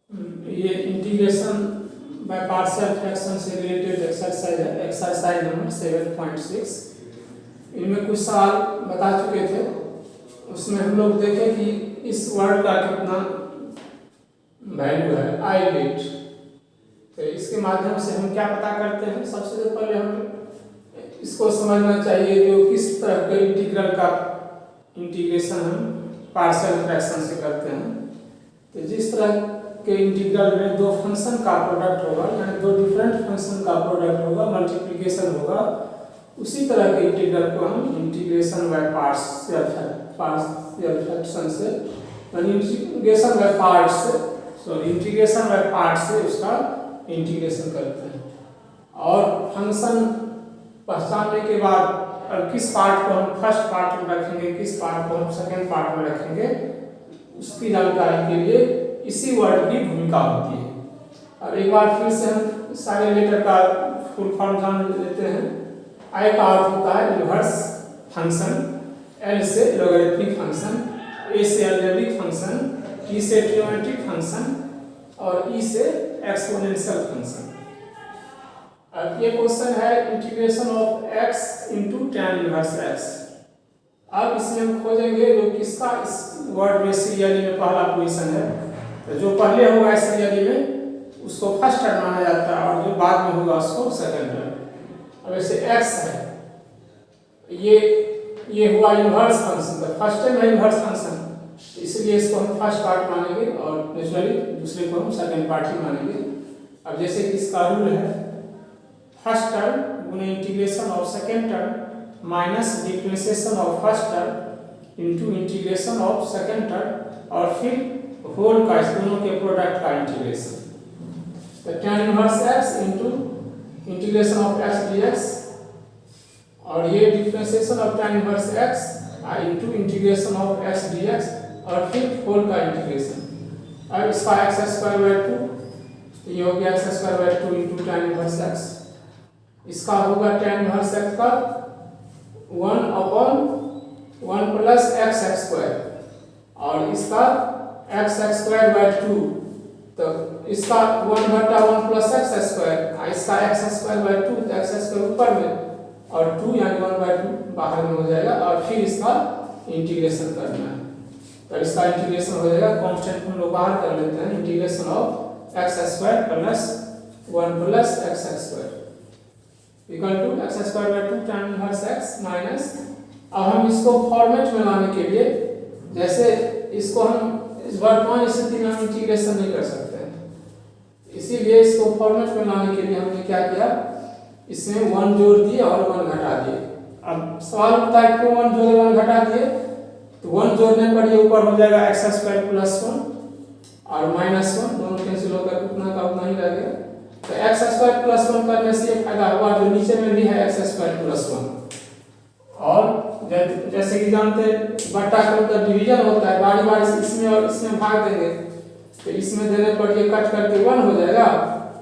ये integration by partial fraction से related exercise है, एक्सरसाइज नंबर 7.6। इनमें कुछ सवाल बता चुके थे, उसमें हम लोग देखें कि इस वर्ड का कितना वैल्यू है, आई लिट। तो इसके माध्यम से हम क्या पता करते हैं, सबसे पहले हम इसको समझना चाहिए जो किस तरह के इंटीग्रल का इंटीग्रेशन हम पार्शियल फ्रैक्शन से करते हैं। तो जिस तरह के इंटीग्रल में दो फंक्शन का प्रोडक्ट होगा, यानी दो डिफरेंट फंक्शन का प्रोडक्ट होगा, मल्टीप्लिकेशन होगा, उसी तरह के इंटीग्रल को हम इंटीग्रेशन बाय पार्शियल फ्रैक्शन से, इंटीग्रेशन बाय पार्ट से, इंटीग्रेशन बाय पार्ट से उसका इंटीग्रेशन करते हैं। और फंक्शन पहचानने के बाद और किस पार्ट को हम फर्स्ट पार्ट में रखेंगे, किस पार्ट को हम सेकेंड पार्ट में रखेंगे, उसकी जानकारी के लिए इसी वर्ड की भूमिका होती है। अब एक बार फिर से हम सारे लेटर का फुल फॉर्म जान लेते हैं। आई का अर्थ होता है इनवर्स फंक्शन, एल से लॉगरिथमिक फंक्शन, ए से अलजेब्रिक फंक्शन, टी से ट्रिग्नोमेट्रिक फंक्शन और ई से एक्सपोनेंशियल फंक्शन। अब ये क्वेश्चन है integration of x into tan inverse x। अब इसमें हम खोजेंगे जो किसका इस वर्ड में सीरियली में पहला पोजीशन है। तो जो पहले होगा इस सीरियली में उसको फर्स्ट टर्म माना जाता है और जो बाद में होगा उसको सेकंड टर्म। अब ऐसे x है, ये हुआ इनवर्स फंक्शन, तो फर्स्ट टाइम है इनवर्स फंक्शन, इसलिए इसको हम फर्स्ट पार्ट मानेंगे और नेचुरली दूसरे को हम सेकंड पार्ट ही मानेंगे। अब जैसे कि इसका रूल है फर्स्ट टर्म गुने integration of second term minus differentiation of first term into integration of second term और फिर होल का इस दोनों के प्रोडक्ट का इंटीग्रेशन। तो tan inverse x into integration of x dx और ये differentiation of tan inverse x into integration of x dx और फिर होल का इंटीग्रेशन। अब इसका x² 2, ये हो गया x² 2 into tan inverse x। इसका होगा tan इनवर्स x का 1/1 प्लस x² और इसका x² 2, तो इसका 1/1 प्लस x², इसका x² 2, तो x² ऊपर में और 2 यानी 1/2 बाहर में हो जाएगा और फिर इसका इंटीग्रेशन करना है। तो इसका इंटीग्रेशन हो जाएगा, कांस्टेंट हम लोग बाहर कर लेते हैं, integration of x² plus 1 plus x² equal to x² 2 tan inverse x minus. अब हम इसको फॉर्मेट में लाने के लिए, जैसे इसको हम इस वर्तमान स्थिति में हम इंटीग्रेशन नहीं कर सकते हैं, इसीलिए इसको फॉर्मेट में लाने के लिए हमने क्या किया, इसमें 1 जोड़ दिए और 1 घटा दिए। अब सवाल उठता है क्यों 1 जोड़े 1 घटा दिए, तो 1 जोड़ने पर ये ऊपर हो जाएगा x² प्लस 1 और माइनस 1, दोनों कैंसिल होकर उतना का उतना ही रह गया। तो x² प्लस 1 करने से ये फायदा हुआ जो नीचे में भी है x² प्लस 1। और जैसे कि जानते हैं बट्टा का मतलब डिवीजन होता है, बारी बारी से इसमें और इसमें भाग देंगे, तो इसमें देने पर ये कट करके 1 हो जाएगा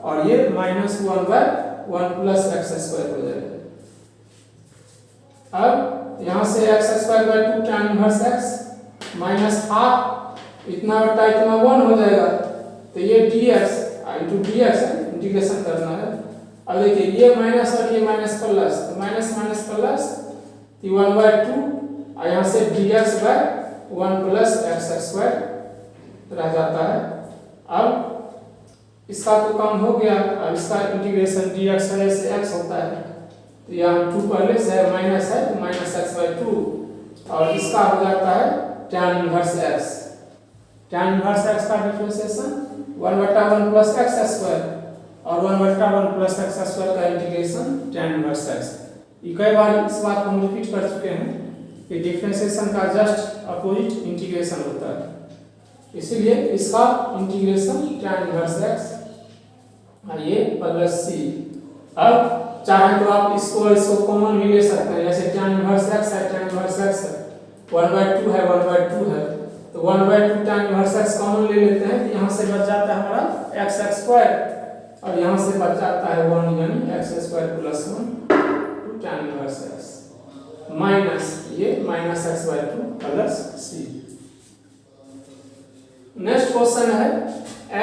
और ये -1/1 प्लस x² हो जाएगा। अब यहाँ से x² 2 tan inverse x minus half इतना बटा इतना 1 हो जाएगा, तो ये dx इंटू dx इंटीग्रेशन करना है। अब देखिए ये माइनस और ये माइनस प्लस, तो माइनस माइनस प्लस 1/2 और यहाँ से dx/1 प्लस x² रह जाता है। अब इसका तो काम हो गया, अब इसका इंटीग्रेशन dx से x होता है, तो यहाँ 2 पहले से है, माइनस है तो माइनस x/2 और इसका हो जाता है tan inverse x। tan inverse x का डिफरेंशिएशन 1/1 प्लस x² और 1/1 प्लस x² का इंटीग्रेशन tan इनवर्स x। कई बार इस बात को हम रिपीट कर चुके हैं कि डिफरेंशिएशन का जस्ट अपोजिट इंटीग्रेशन होता है, इसीलिए इसका इंटीग्रेशन tan इनवर्स x और ये प्लस c। अब चाहे तो आप इसको कॉमन भी ले सकते हैं, जैसे tan इनवर्स x है, tan इनवर्स x है, 1/2 है, 1/2 है, तो 1/2 tan इनवर्स x कॉमन ले लेते हैं, तो यहाँ से बच जाता है हमारा x² और यहाँ से बच जाता है 1 यानी x² plus 1 tan inverse x minus ये -x/2 plus c। Next question है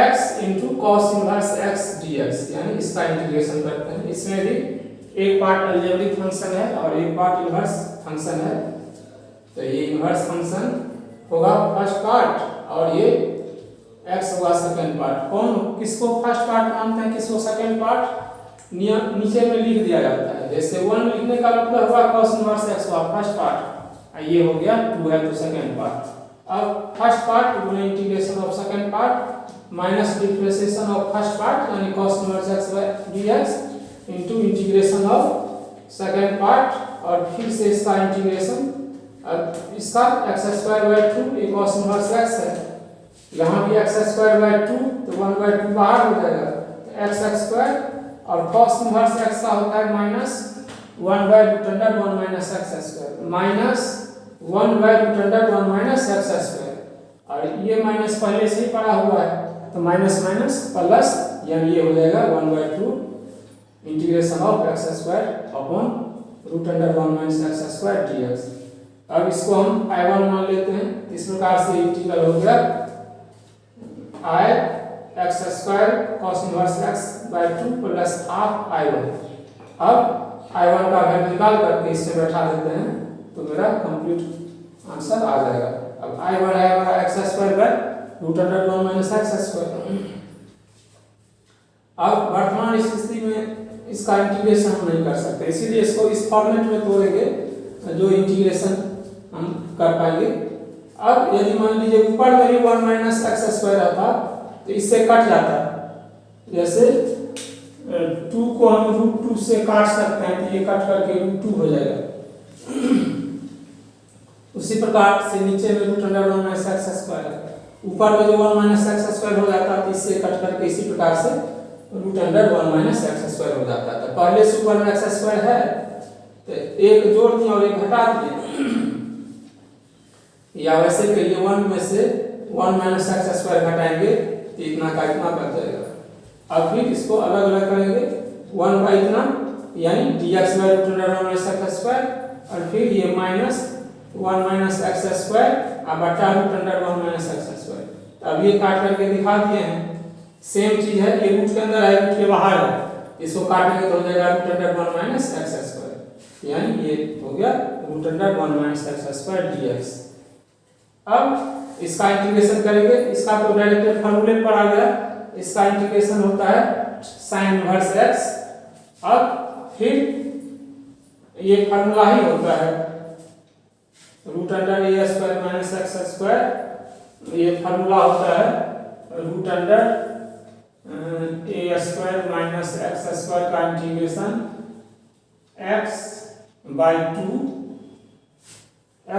x into cos inverse x dx, यानी इसका इंटीग्रेशन करते हैं। इसमें भी एक पार्ट अलजेब्रिक फंक्शन है और एक पार्ट इनवर्स फंक्शन है। तो ये इनवर्स फंक्शन होगा फर्स्ट पार्ट और ये x होगा सेकंड पार्ट। कौन किसको फर्स्ट पार्ट मानते हैं, किसको सेकंड पार्ट, नीचे में लिख दिया जाता है। जैसे 1 लिखने का मतलब हुआ cos इनवर्स x हुआ फर्स्ट पार्ट, ये हो गया 2 है तो सेकंड पार्ट। अब फर्स्ट पार्ट गुना integration of second part minus differentiation of first part यानी cos inverse x dx into integration of second part और फिर से इसका इंटीग्रेशन। अब इसका x² 2 ये cos इनवर्स x है, यहाँ भी x² 2 तो 1/2 बाहर हो जाएगा, तो x² और cos इनवर्स x का होता है minus 1/√1 minus x² minus 1/√1 minus x²। और ये माइनस पहले से ही पड़ा हुआ है तो माइनस माइनस प्लस यानी ये हो जाएगा 1/2 integration of x² upon √1 minus x² dx। अब इसको हम I1 मान लेते हैं। इस प्रकार से इंटीग्रल हो गया I x² cos inverse x/2 plus half I1। अब I1 का वैल्यू निकाल करके इससे बैठा देते हैं तो मेरा कंप्लीट आंसर आ जाएगा। अब I1 है हमारा x² √1 माइनस x²। अब वर्तमान स्थिति में इसका इंटीग्रेशन हम नहीं कर सकते, इसीलिए इसको इस फॉर्मेट में तोड़ेंगे जो इंटीग्रेशन हम कर पाएंगे। अब यदि मान लीजिए ऊपर में भी 1 माइनस x² रहता तो इससे कट जाता, जैसे 2 को हम √2 से काट सकते हैं तो ये कट करके √2 हो जाएगा। उसी प्रकार से नीचे में √1 माइनस x² है, ऊपर में जो 1 माइनस x² हो जाता तो इससे कट करके इसी प्रकार से √1 माइनस x² हो जाता। तो पहले से ऊपर में x² है तो एक जोड़ दिया और एक घटा दिया, या वैसे कहिए 1 में से 1 माइनस x² घटाएंगे तो इतना का इतना बच जाएगा। अब फिर इसको अलग अलग करेंगे, 1 बाई इतना यानी dx/√1 माइनस x² और फिर ये माइनस 1 माइनस x² और बटा √1 माइनस x²। अब ये काट करके दिखा दिए हैं। सेम चीज है, ये रूट के अंदर है रूट के बाहर है, इसको काटेंगे तो हो जाएगा √1 माइनस x², यानी ये हो गया √1 माइनस x² dx। अब इसका इंटीग्रेशन करेंगे, इसका तो डायरेक्ट फार्मूले पर आ गया, इसका इंटीग्रेशन होता है sin इनवर्स x। अब फिर ये फार्मूला ही होता है √a² माइनस x², ये फार्मूला होता है √a² माइनस x² का integration x/2 √a²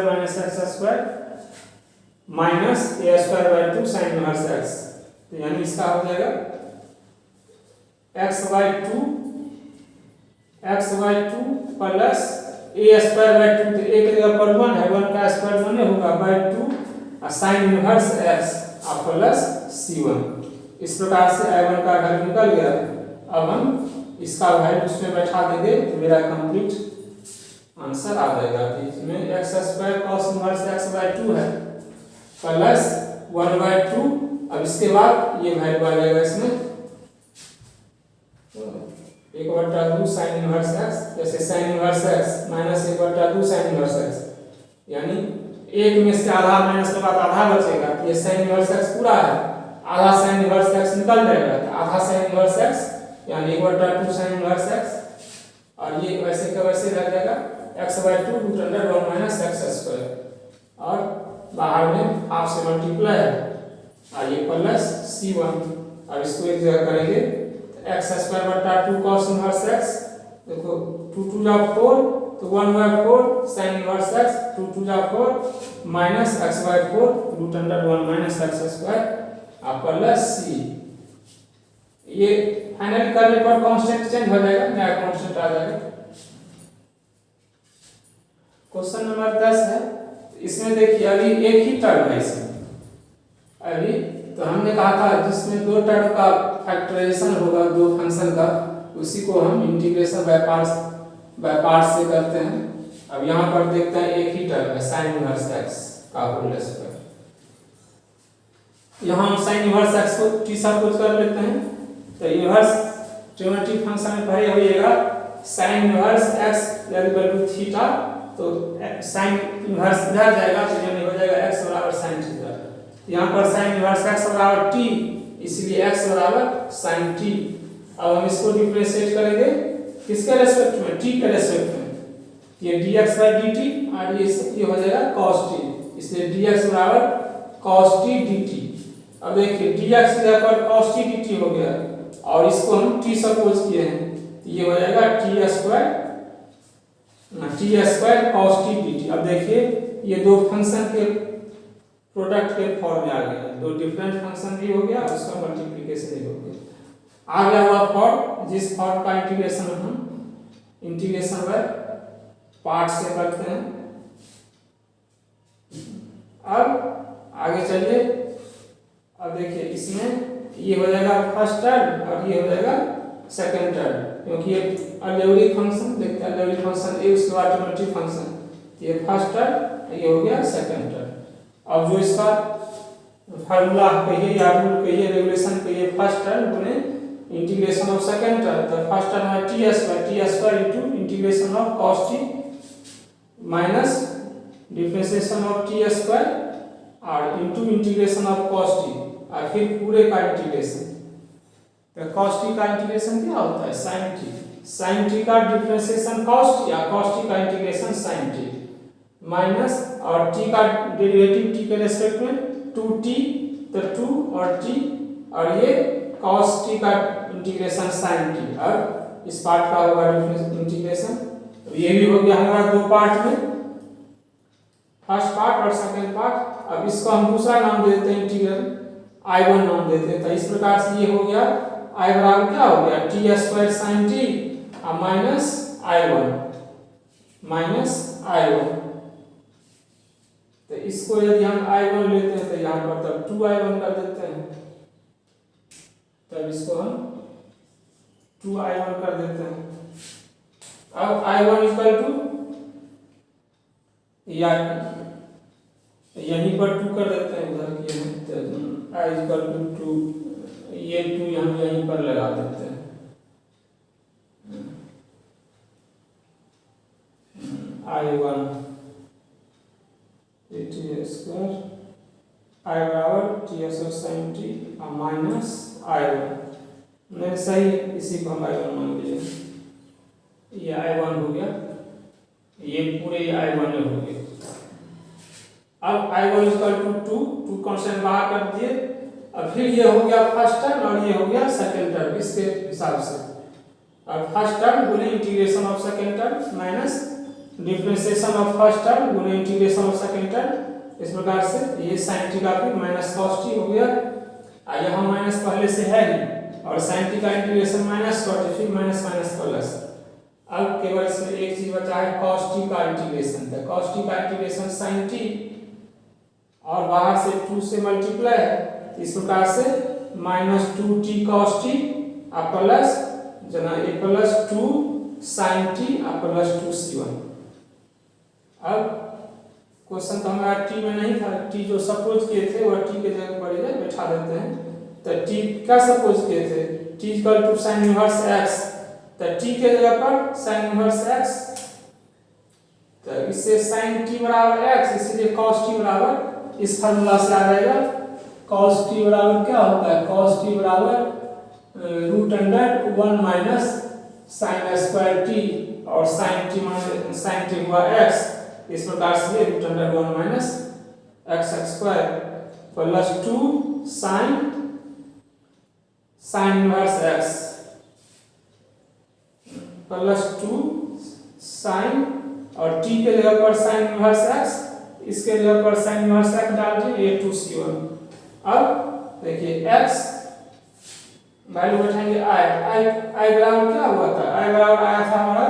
minus x² minus a² sin inverse x। तो यानी इसका हो जाएगा x/2 प्लस a² तो एक जगह पर 1 है, 1 का स्क्वायर 1 होगा /2 और sin इनवर्स x और प्लस c1। इस प्रकार से I1 का वैल्यू निकल गया। अब हम इसका वैल्यू उसमें बैठा देंगे तो मेरा कंप्लीट आंसर आ जाएगा। इसमें x² cos इनवर्स x/2 है प्लस 1/2। अब इसके बाद ये वैल्यू आ जाएगा इसमें 1/2 sin इनवर्स x, जैसे sin inverse x minus 1/2 sin inverse x, यानी एक में से आधा माइनस के बाद आधा बचेगा। ये sin इनवर्स x पूरा है, आधा sin इनवर्स x निकल जाएगा तो आधा sin इनवर्स x यानी 1/2 sin इनवर्स x और ये वैसे का वैसे रह जाएगा x/2 √1 माइनस x²। और बाहर में हाफ से मल्टीप्लाई है और ये प्लस c1। अब इसको एक जगह करेंगे तो x² 2 cos इनवर्स x, देखो 2 2 जा 4 तो 1/4 sin इनवर्स x, 2 2 जा 4 माइनस x/4 √1 माइनस x² और प्लस c। ये फाइनल करने पर कांस्टेंट चेंज हो जाएगा, नया कांस्टेंट आ जाएगा। क्वेश्चन नंबर 10 है, इसमें देखिए अभी एक ही टर्म है इसमें। अभी तो हमने कहा था जिसमें दो टर्म का फैक्टराइजेशन होगा दो फंक्शन का, उसी को हम इंटीग्रेशन बाय पार्ट्स से करते हैं। अब यहाँ पर देखते हैं एक ही टर्म है sin इनवर्स x का होल स्क्वायर। यहाँ हम साइन इनवर्स एक्स को टी सपोज कर लेते हैं। तो इनवर्स ट्रिग्नोमेट्रिक फंक्शन में पहले होइएगा sine inverse x equal to theta. तो साइन इनवर्स इधर जाएगा तो यानी हो जाएगा x बराबर साइन थीटा। यहाँ पर साइन इनवर्स x बराबर t, इसलिए x बराबर साइन t। अब हम इसको डिफरेंशिएट करेंगे किसके रेस्पेक्ट में, t के रेस्पेक्ट में। ये dx/dt और ये हो जाएगा cos t, इसलिए dx बराबर cos t dt। अब देखिए dx इधर पर cos t dt हो गया और इसको हम t सपोज किए हैं, ये हो जाएगा t square cos t dt। अब देखिए ये दो फंक्शन के प्रोडक्ट के फॉर्म में आ गया, दो डिफरेंट फंक्शन भी हो गया और उसका मल्टीप्लिकेशन भी हो गया। आ गया हुआ फॉर्म, जिस फॉर्म का इंटीग्रेशन हम इंटीग्रेशन बाय पार्ट से करते हैं। अब आगे चलिए, अब देखिए इसमें ये हो जाएगा फर्स्ट टर्म और ये हो जाएगा सेकंड टर्म, क्योंकि ये अलजेब्रिक फंक्शन देखते हैं, अलजेब्रिक फंक्शन ए उसके बाद ट्रिग्नोमेट्रिक फंक्शन, ये फर्स्ट टर्म ये हो गया सेकंड टर्म। अब जो इसका फार्मूला कहिए या रूल कहिए रेगुलेशन कहिए, फर्स्ट टर्म गुने इंटीग्रेशन ऑफ सेकंड टर्म। तो फर्स्ट टर्म है t square into integration of cos t minus differentiation of t square और into integration of cos t और फिर पूरे का इंटीग्रेशन। तो cos t का इंटीग्रेशन क्या होता है, sin t का डिफरेंशिएशन cos t या cos t का इंटीग्रेशन sin t माइनस और t का डेरिवेटिव t के रेस्पेक्ट में 2t, तो 2 और t और ये cos t का इंटीग्रेशन sin t। अब इस पार्ट का होगा इंटीग्रेशन। तो ये भी हो गया हमारा दो पार्ट में, फर्स्ट पार्ट और सेकंड पार्ट। अब इसको हम दूसरा नाम दे देते हैं इंटीग्रल I1 नाम देते हैं। तो इस प्रकार से ये हो गया I बराबर क्या हो गया t square sin t minus I1। तो इसको यदि हम I1 लेते हैं तो यहाँ पर तब 2I1 कर देते हैं, तब इसको हम 2I1 कर देते हैं। अब I1 इक्वल टू या यहीं पर 2 कर देते हैं, उधर किए हैं तो I इक्वल टू 2, ये 2 हम यहीं पर लगा देते हैं। I1 t स्क्वायर I बराबर t square sin t minus I1 नहीं सही, इसी को हम I1 मान लीजिए। ये I1 हो गया, ये पूरे I1 हो गए। अब I1 इक्वल टू 2 कांस्टेंट बाहर कर दिए। अब फिर ये हो गया फर्स्ट टर्म और ये हो गया सेकंड टर्म इसके हिसाब से। अब फर्स्ट टर्म गुने integration of second term minus differentiation of first term गुने इंटीग्रेशन ऑफ सेकंड टर्म, इस प्रकार से ये sin t का फिर माइनस cos t हो गया। यहाँ माइनस पहले से है ही और sin t का इंटीग्रेशन माइनस cos t फिर माइनस प्लस। अब केवल इसमें एक चीज बचा है cos t का इंटीग्रेशन। तो cos t का इंटीग्रेशन sin t और बाहर से 2 से मल्टीप्लाई है, इस प्रकार से minus 2t cos t plus जना a plus 2 sin t plus 2c1। अब क्वेश्चन तो हमारा t में नहीं था, t जो सपोज किए थे वह t के जगह पर इधर बैठा देते हैं। तो t क्या सपोज किए थे, t equal to sin inverse x, तो t के जगह पर sin इनवर्स x, तो इससे sin t बराबर x, इसलिए cos t बराबर इस फार्मूला से आ जाएगा cos t बराबर क्या होता है, cos t बराबर √1 माइनस sin स्क्वायर t और sin t हुआ x, इस प्रकार से √1 minus x square plus 2 sin inverse x plus 2 sin और t के जगह पर sin इनवर्स x, इसके जगह पर sin इनवर्स x डाल दिए 2c1। अब देखिए x वैल्यू बैठाएंगे I बराबर क्या हुआ था, I बराबर आया था हमारा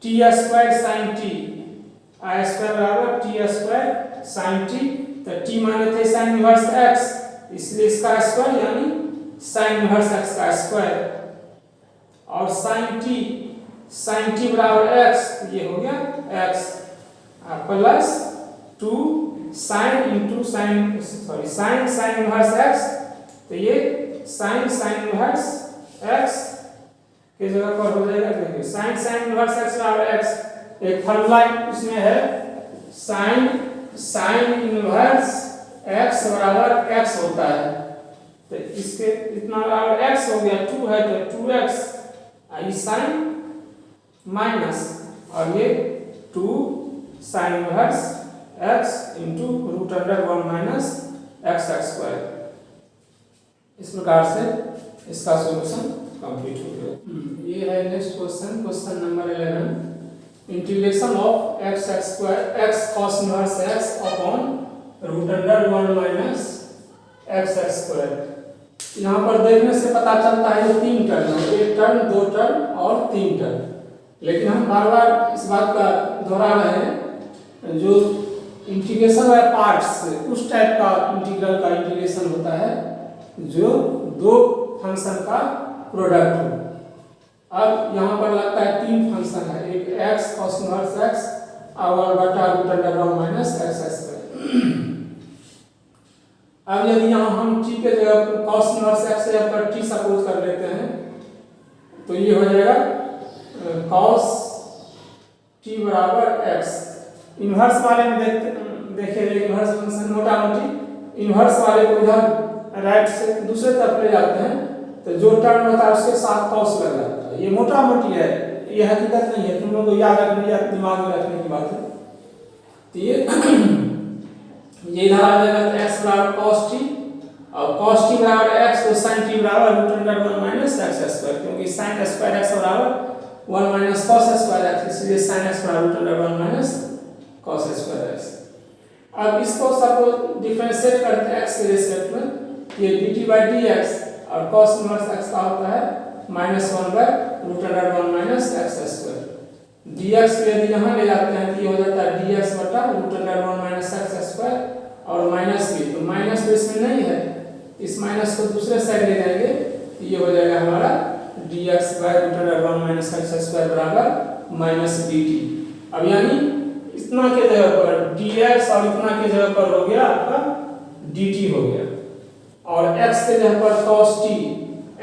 t square sin t, I square बराबर t स्क्वायर sin t। तो t माने थे sin इनवर्स x, इसलिए इसका स्क्वायर यानी sin इनवर्स x का स्क्वायर और sin t बराबर x, ये हो गया x plus 2 sine into sine, sorry sine sign inverse x, तो ये साइन साइन इनवर्स एक्स की जगह पर हो जाएगा, देखिए साइन साइन इनवर्स एक्स बराबर एक्स, एक फॉर्मूला इसमें है साइन साइन इनवर्स एक्स बराबर एक्स होता है, तो इसके इतना बराबर एक्स हो गया, 2 है तो 2x, आई साइन माइनस और ये 2 sine inverse x into root under 1 minus x x square. इस प्रकार से इसका सॉल्यूशन कंप्लीट हो गया। ये है next question, question number 11, integration of x x square x cos inverse x upon root under 1 minus x x square. यहाँ पर देखने से पता चलता है ये 3 टर्म है, 1 टर्म 2 टर्म और 3 टर्म, लेकिन हम बार बार इस बात का दोहरा रहे हैं, जो इंटीग्रेशन बाय पार्ट्स उस टाइप का इंटीग्रल का इंटीग्रेशन होता है जो 2 फंक्शन का प्रोडक्ट हो। अब यहाँ पर लगता है 3 फंक्शन है, एक x cos इनवर्स x और बटा root under 1 minus x x square. अब यदि यहाँ हम t के जगह cos इनवर्स x या पर t सपोज कर लेते हैं, तो ये हो जाएगा cos t बराबर x। इनवर्स वाले में देखिए इनवर्स फंक्शन मोटा मोटी इनवर्स वाले को इधर राइट से दूसरे तरफ ले जाते हैं, तो जो टर्म होता है उसके साथ cos लग जाता है। ये मोटा मोटी है, ये हकीकत नहीं है, तुम लोग को याद रखने या दिमाग में रखने की बात है। तो ये इधर आ जाएगा तो x बराबर cos t और cos t बराबर x, तो sin t बराबर root under 1 minus x square, क्योंकि sin स्क्वायर x बराबर 1 माइनस cos स्क्वायर x, इसलिए sin x बराबर root under 1 minus cos square x। अब इसको सपोज डिफरेंशिएट करते हैं x के रिस्पेक्ट में, ये dt बाई dx और cos इनवर्स x का होता है -1 by root under 1 minus x square. dx को यदि यहाँ ले जाते हैं तो ये हो जाता है dx बटा root under 1 minus x square और माइनस भी, तो माइनस तो इसमें नहीं है, इस माइनस को दूसरे साइड ले जाएंगे तो ये हो जाएगा हमारा dx by root under 1 minus x square बराबर माइनस dt। अब यानी इतना के जगह पर dx और इतना के जगह पर हो गया आपका dt हो गया, और x के जगह पर cos t,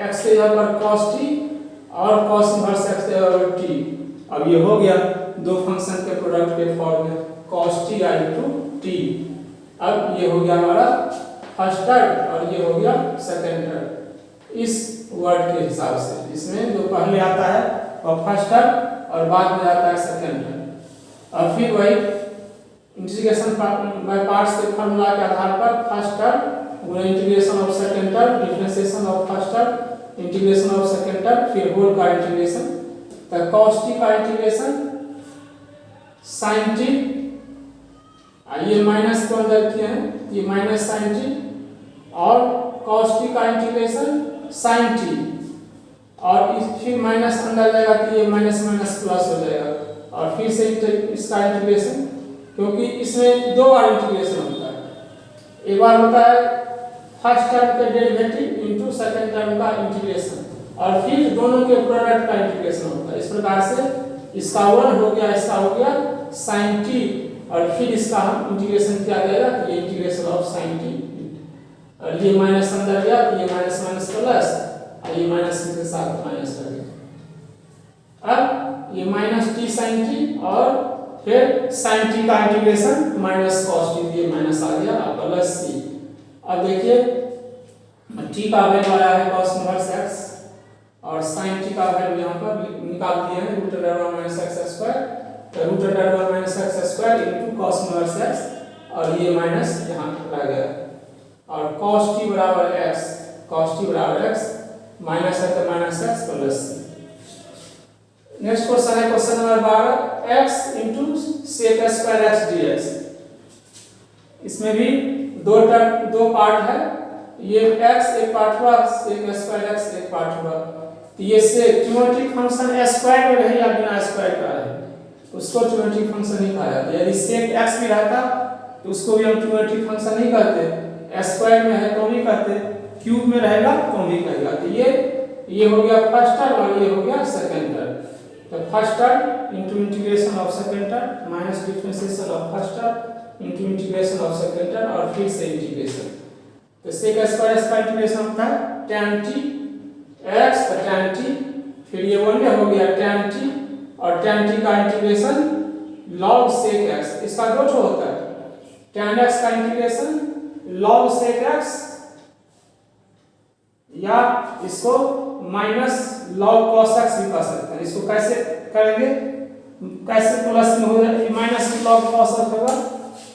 x के जगह पर cos t और cos इनवर्स x के जगह पर t। अब ये हो गया 2 फंक्शन के प्रोडक्ट के फॉर्म में cos t into t। अब ये हो गया हमारा फर्स्ट टर्म और ये हो गया सेकंड टर्म इस वर्ड के हिसाब से, इसमें जो पहले आता है वो फर्स्ट टर्म और बाद में आता है सेकंड टर्म। और फिर वही इंटीग्रेशन बाय पार्ट्स के फॉर्मूला के आधार पर फर्स्ट टर्म गुणा integration of second term, differentiation of first term, integration of second term, फिर होल का इंटीग्रेशन। तो cos t का इंटीग्रेशन sin t, ये माइनस को अंदर किए हैं, ये माइनस sin t, और cos t का इंटीग्रेशन sin t, और फिर माइनस अंदर जाएगा तो ये माइनस माइनस प्लस हो जाएगा, और फिर से इसका इंटीग्रेशन, क्योंकि इसमें 2 बार इंटीग्रेशन होता है, एक बार होता है फर्स्ट टर्म के डेरिवेटिव इनटू सेकंड टर्म का इंटीग्रेशन, और फिर दोनों के प्रोडक्ट का इंटीग्रेशन होता है। इस प्रकार से इसका 1 हो गया, इसका हो गया sin t, और फिर इसका हम इंटीग्रेशन किया जाएगा तो ये इंटीग्रेशन ऑफ sin t, और ये माइनस अंदर गया तो ये माइनस माइनस प्लस, और ये माइनस के साथ माइनस कर गया। अब ये माइनस t sin t और फिर sin t का इंटीग्रेशन माइनस cos t, ये माइनस आ गया प्लस c। अब देखिए t का वैल्यू आया है cos इनवर्स x और sin t का वैल्यू यहाँ पर निकाल दिए हैं root under 1 minus x square, तो root under 1 minus x square into cos inverse x, और ये माइनस यहाँ रह गया, और cos t बराबर x, cos t बराबर x, माइनस है तो minus x plus c। Next question है question number 12, x into sec square x dx। इसमें भी 2 पार्ट है, ये x एक पार्ट हुआ, sec स्क्वायर x एक पार्ट हुआ, तो ये से ज्योमेट्रिक फंक्शन स्क्वायर में रहे या बिना स्क्वायर का रहे उसको ज्योमेट्रिक फंक्शन नहीं कहा जाता। यदि sec x में रहता तो उसको भी हम ज्योमेट्रिक फंक्शन नहीं कहते, स्क्वायर में है तो भी कहते, क्यूब में रहेगा तो भी कहेगा। तो ये हो गया फर्स्ट टर्म और ये हो गया सेकंड टर्म। तो first term into integration of second term minus differentiation of first term into integration of second term और फिर से इंटीग्रेशन। तो सेक स्क्वायर इसका इंटीग्रेशन होता है tan t x, तो tan t, फिर ये 1 में हो गया tan t, और tan t का इंटीग्रेशन log sec x, इसका दो ठो होता है, tan x का इंटीग्रेशन log sec x, या इसको माइनस log cos x भी कह सकते हैं। इसको कैसे करेंगे, कैसे प्लस में हो जाए, माइनस log cos x होगा।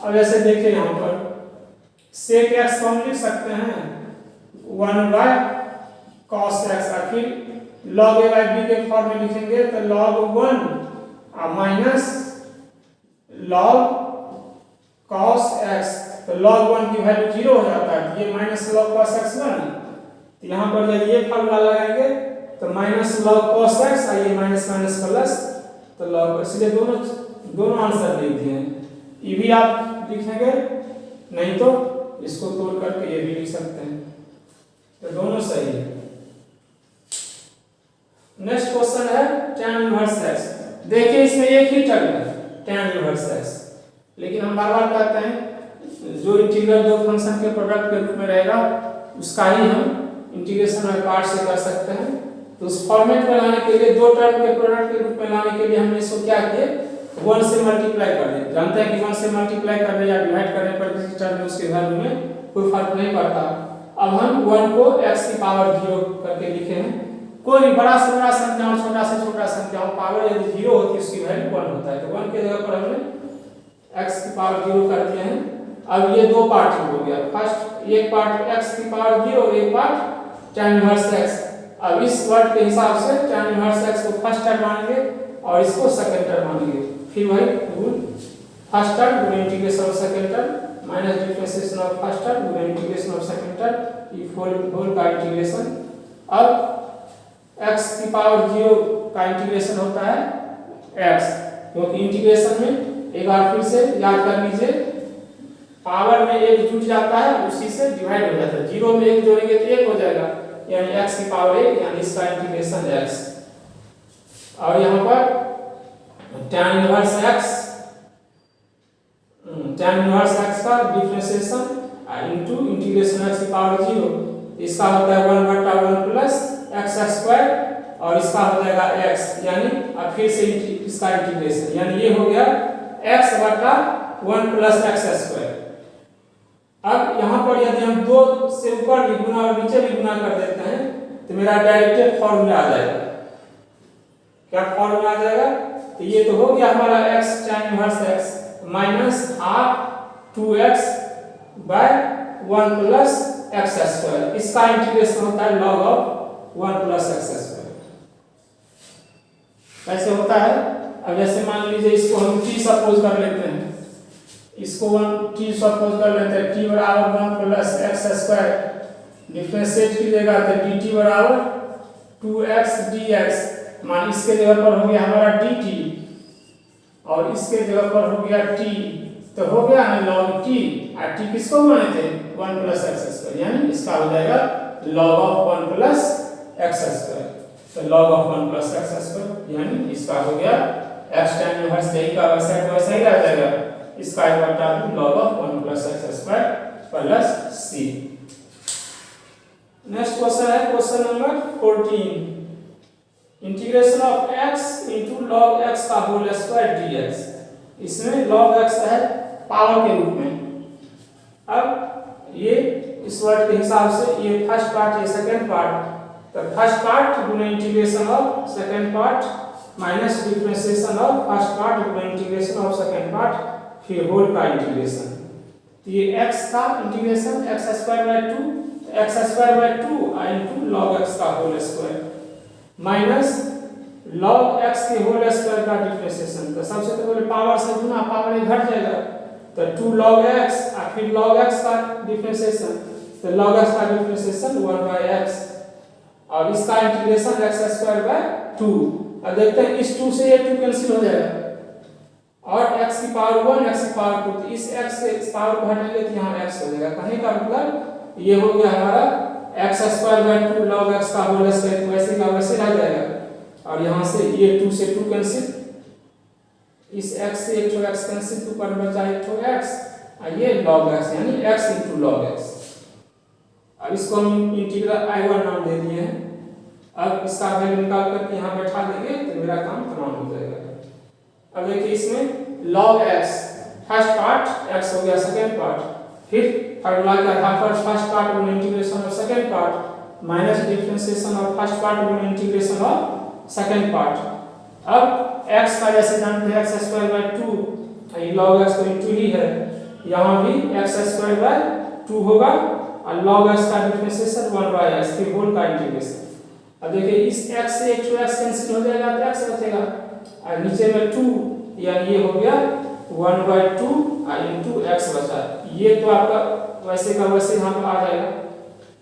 अब ऐसे देखिए यहाँ पर sec x को हम लिख सकते हैं 1/cos x, आखिर log a by b के फॉर्म में लिखेंगे तो log 1 minus log cos x, तो log 1 की वैल्यू 0 हो जाता है, ये माइनस log cos x 1। तो यहाँ पर यदि ये फॉर्मूला लगाएंगे तो माइनस log cos x, आइए माइनस माइनस प्लस, तो log, इसलिए दोनों आंसर लिख दिए हैं। ये भी आप लिखेंगे, नहीं तो इसको तोड़ करके ये भी लिख सकते हैं, तो दोनों सही है। नेक्स्ट क्वेश्चन है tan इनवर्स x। देखिए इसमें एक ही टर्म है tan इनवर्स x, लेकिन हम बार बार कहते हैं जो इंटीग्रल दो फंक्शन के प्रोडक्ट के रूप में रहेगा उसका ही हम इंटीग्रेशन और पार्ट से कर सकते हैं। तो उस फॉर्मेट में लाने के लिए, दो टर्म के प्रोडक्ट के रूप में लाने के लिए हमने इसको क्या किए, 1 से मल्टीप्लाई कर दिया। जानते हैं कि 1 से मल्टीप्लाई करने या डिवाइड करने पर किसी टर्म में उसके वैल्यू में कोई फर्क नहीं पड़ता। अब हम 1 को x की पावर 0 करके लिखे हैं। कोई भी बड़ा से बड़ा संख्या और छोटा से छोटा संख्या पावर यदि 0 होती है उसकी वैल्यू 1 होता है, तो 1 के जगह पर हमने x की पावर 0 कर दिए हैं। अब ये दो पार्ट हो गया, फर्स्ट एक पार्ट x की पावर 0 और एक पार्ट tan इनवर्स x। अब इस वर्ड के हिसाब से tan इनवर्स x को फर्स्ट टर्म मानेंगे और इसको सेकंड टर्म मानेंगे। फिर वही rule, first term Guna integration of second term minus differentiation of first term Guna integration of second term, ये होल का इंटीग्रेशन। अब x की पावर 0 का इंटीग्रेशन होता है x, क्योंकि इंटीग्रेशन में एक बार फिर से याद कर लीजिए, पावर में एक जुड़ जाता है उसी से डिवाइड हो जाता है, 0 में 1 जोड़ेंगे तो 1 हो जाएगा, यानी x की पावर 1, यानी इसका इंटीग्रेशन x। और यहाँ पर tan इनवर्स x का डिफरेंशिएशन इनटू इंटीग्रेशन x की पावर 0, इसका होता है 1/1 प्लस x² और इसका हो जाएगा x, यानी अब फिर से इसका इंटीग्रेशन, यानी ये हो गया x/1 प्लस x²। अब यहाँ पर यदि हम 2 से ऊपर भी गुना और नीचे भी गुना कर देते हैं तो मेरा डायरेक्ट फॉर्मूला आ जाएगा। क्या फॉर्मूला आ जाएगा, तो ये तो हो गया हमारा x tan inverse x minus half 2x by 1 plus x², इसका इंटीग्रेशन होता है log ऑफ 1 प्लस x²। कैसे होता है, अब जैसे मान लीजिए इसको हम t सपोज कर लेते हैं, इसको 1 t सपोज कर लेते हैं, t बराबर 1 प्लस x², डिफरेंशिएट कीजिएगा तो dt बराबर 2x dx, मान इसके जगह पर हो गया हमारा dt और इसके जगह पर हो गया t, तो हो गया ना log t, और t किसको माने थे 1 प्लस x², यानी इसका हो जाएगा log ऑफ 1 प्लस x², तो log ऑफ 1 प्लस x², यानी इसका हो गया x tan इनवर्स यही का वैसा ही रह जाएगा, इसका एक बटा log of 1 plus x² plus c। Next question है question number 14, integration of x into log x का होल स्क्वायर dx। इसमें log x है पावर के रूप में। अब ये इस वर्ड के हिसाब से ये फर्स्ट पार्ट, ये सेकंड पार्ट, तो फर्स्ट पार्ट गुना integration of second part minus differentiation of first part गुना इंटीग्रेशन ऑफ सेकंड पार्ट, फिर होल का इंटीग्रेशन। तो ये x का integration x²/2 x²/2 into log x का whole square minus log x के होल स्क्वायर का डिफरेंशिएशन। तो सबसे पहले पावर से गुना, पावर एक घट जाएगा, तो 2 log x और फिर log x का डिफरेंशिएशन, तो log x का डिफरेंशिएशन 1/x और इसका इंटीग्रेशन x²/2। अब देखते हैं इस 2 से ये 2 कैंसिल हो जाएगा और x की पावर 1 x की पावर 2, तो इस x से इस पावर को हटाएंगे तो यहाँ x हो जाएगा। कहने का मतलब ये हो गया हमारा x²/2 log x का होल स्क्वायर, वैसे का वैसे रह जाएगा और यहाँ से ये 2 से 2 कैंसिल, इस x से एक ठो x कैंसिल, तो ऊपर बचा एक ठो x और ये log x यानी x into log x। अब इसको हम इंटीग्रल I1 नाम दे दिए हैं। अब इसका वैल्यू निकाल करके यहाँ बैठा देंगे तो मेरा काम तमाम हो जाएगा। अब देखिए इसमें log x first part x हो गया, सेकेंड पार्ट फिर फार्मूला का था फर्स्ट पार्ट गुना integration of second part minus differentiation of first part गुना इंटीग्रेशन ऑफ सेकेंड पार्ट। अब x का जैसे जानते हैं x स्क्वायर बाय 2, ये log x तो इंटू ही है, यहाँ भी x स्क्वायर बाय 2 होगा और log x का डिफरेंशिएशन 1 बाय x फिर होल का इंटीग्रेशन। अब देखिए इस x से एक x कैंसिल हो जाएगा तो x बचेगा और नीचे में 2 यानी ये हो गया 1 बाय 2 और इंटू x बचा। ये तो आपका वैसे का वैसे यहाँ पर आ जाएगा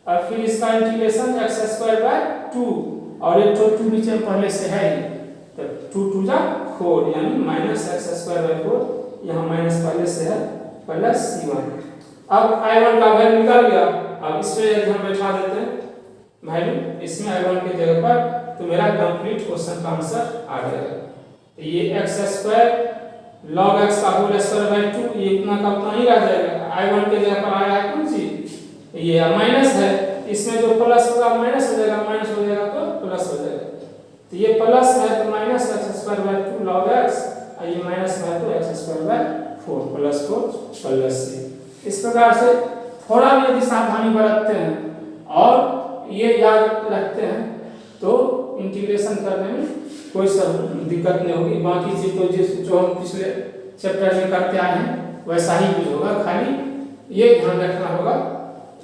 और फिर इसका इंटीग्रेशन x स्क्वायर बाय 2 और एक तो 2 नीचे पहले से है ही तो 2 2 जा 4 यानी माइनस x स्क्वायर बाय 4, यहाँ माइनस पहले से है प्लस c1। अब I1 का वैल्यू निकाल गया। अब इस पे हम बैठा देते हैं वैल्यू इसमें I1 की जगह पर, तो मेरा कंप्लीट क्वेश्चन का आंसर आ जाएगा। तो ये x स्क्वायर log x का होल स्क्वायर बाय 2 ये इतना का उतना ही रह जाएगा। I1 की जगह पर आया है कौन सी, ये माइनस है, इसमें जो प्लस होगा माइनस हो जाएगा, माइनस हो जाएगा तो प्लस हो जाएगा। तो ये प्लस है तो minus x square by 2 log x और ये माइनस है तो x square by 4 plus 4 plus c। इस प्रकार से थोड़ा भी यदि सावधानी बरतते हैं और ये याद रखते हैं तो इंटीग्रेशन करने में कोई सब दिक्कत नहीं होगी। बाकी चीज तो जो हम पिछले चैप्टर में करते आए हैं वैसा ही कुछ होगा, खाली ये ध्यान रखना होगा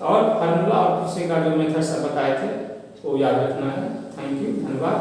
और फार्मूला और पीछे का जो मेथड सब बताए थे वो याद रखना है। थैंक यू, धन्यवाद।